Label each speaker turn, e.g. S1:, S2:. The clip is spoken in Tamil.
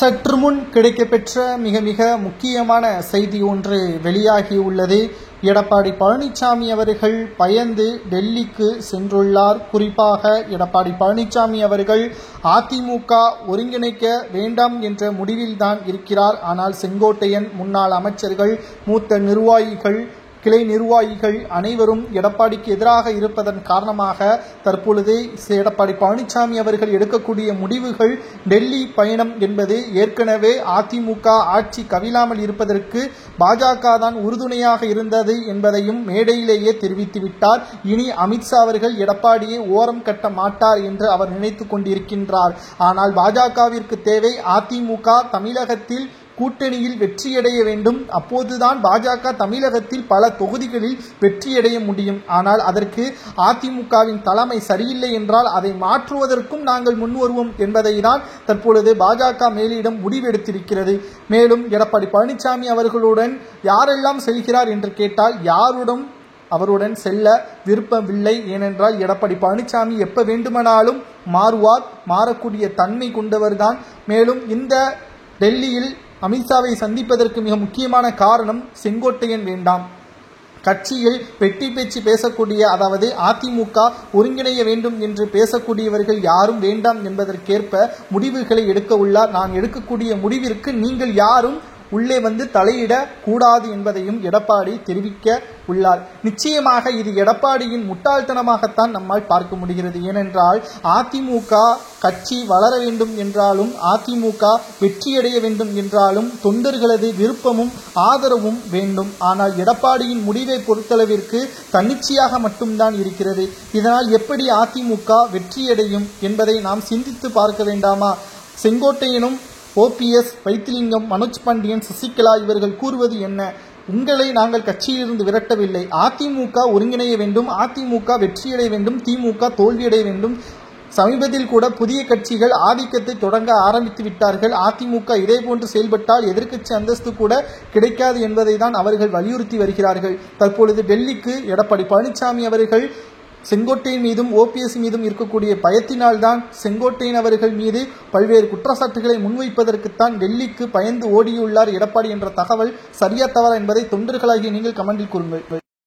S1: சற்று முன் கிடைக்கப்பெற்ற மிக மிக முக்கியமான செய்தி ஒன்று வெளியாகியுள்ளது. எடப்பாடி பழனிசாமி அவர்கள் பயந்து டெல்லிக்கு சென்றுள்ளார். குறிப்பாக எடப்பாடி பழனிசாமி அவர்கள் அதிமுக ஒருங்கிணைக்க வேண்டாம் என்ற முடிவில்தான் இருக்கிறார். ஆனால் செங்கோட்டையன், முன்னாள் அமைச்சர்கள், மூத்த நிர்வாகிகள், கிளை நிர்வாகிகள் அனைவரும் எடப்பாடிக்கு எதிராக இருப்பதன் காரணமாக தற்பொழுது எடப்பாடி பழனிசாமி அவர்கள் எடுக்கக்கூடிய முடிவுகள், டெல்லி பயணம் என்பது ஏற்கனவே அதிமுக ஆட்சி கவிழாமல் இருப்பதற்கு பாஜக தான் உறுதுணையாக இருந்தது என்பதையும் மேடையிலேயே தெரிவித்துவிட்டார். இனி அமித்ஷா அவர்கள் எடப்பாடியை ஓரம் கட்ட மாட்டார் என்று அவர் நினைத்துக் கொண்டிருக்கின்றார். ஆனால் பாஜகவிற்கு தேவை அதிமுக தமிழகத்தில் கூட்டணியில் வெற்றியடைய வேண்டும். அப்போதுதான் பாஜக தமிழகத்தில் பல தொகுதிகளில் வெற்றியடைய முடியும். ஆனால் அதற்கு அதிமுகவின் தலைமை சரியில்லை என்றால் அதை மாற்றுவதற்கும் நாங்கள் முன்வருவோம் என்பதை தான் தற்பொழுது பாஜக மேலிடம் முடிவெடுத்திருக்கிறது. மேலும் எடப்பாடி பழனிசாமி அவர்களுடன் யாரெல்லாம் செல்கிறார் என்று கேட்டால் யாருடன் அவருடன் செல்ல விருப்பமில்லை. ஏனென்றால் எடப்பாடி பழனிசாமி எப்ப வேண்டுமானாலும் மாறுவார், மாறக்கூடிய தன்மை கொண்டவர்தான். மேலும் இந்த டெல்லியில் அமித்ஷாவை சந்திப்பதற்கு மிக முக்கியமான காரணம் செங்கோட்டையன் வேண்டாம். கட்சியில் வெட்டி பேச்சு பேசக்கூடிய, அதாவது அதிமுக ஒருங்கிணைய வேண்டும் என்று பேசக்கூடியவர்கள் யாரும் வேண்டாம் என்பதற்கேற்ப முடிவுகளை எடுக்க உள்ளார். நான் எடுக்கக்கூடிய முடிவிற்கு நீங்கள் யாரும் உள்ளே வந்து தலையிட கூடாது என்பதையும் எடப்பாடி தெரிவிக்க உள்ளார். நிச்சயமாக இது எடப்பாடியின் முட்டாள்தனமாகத்தான் நம்மால் பார்க்க முடிகிறது. ஏனென்றால் அதிமுக கட்சி வளர வேண்டும் என்றாலும், அதிமுக வெற்றியடைய வேண்டும் என்றாலும் தொண்டர்களது விருப்பமும் ஆதரவும் வேண்டும். ஆனால் எடப்பாடியின் முடிவை பொறுத்தளவிற்கு தன்னிச்சையாக மட்டும்தான் இருக்கிறது. இதனால் எப்படி அதிமுக வெற்றியடையும் என்பதை நாம் சிந்தித்து பார்க்க வேண்டாமா? செங்கோட்டையனும் OPS, வைத்திலிங்கம், மனோஜ் பாண்டியன், சசிகலா இவர்கள் கூறுவது என்ன? உங்களை நாங்கள் கட்சியிலிருந்து விரட்டவில்லை. அதிமுக ஒருங்கிணைய வேண்டும், அதிமுக வெற்றியடைய வேண்டும், திமுக தோல்வியடைய வேண்டும். சமீபத்தில் கூட புதிய கட்சிகள் ஆதிக்கத்தை தொடங்க ஆரம்பித்து விட்டார்கள். அதிமுக இதேபோன்று செயல்பட்டால் எதிர்க்கட்சி அந்தஸ்து கூட கிடைக்காது என்பதை தான் அவர்கள் வலியுறுத்தி வருகிறார்கள். தற்பொழுது டெல்லிக்கு எடப்பாடி பழனிசாமி அவர்கள் செங்கோட்டையன் மீதும் OPS மீதும் இருக்கக்கூடிய பயத்தினால்தான் செங்கோட்டையன் அவர்கள் மீது பல்வேறு குற்றச்சாட்டுகளை முன்வைப்பதற்குத்தான் டெல்லிக்கு பயந்து ஓடியுள்ளார் எடப்பாடி என்ற தகவல் சரியா தவறா என்பதை தொண்டர்களாகிய நீங்கள் கமெண்டில் கூறுங்கள்.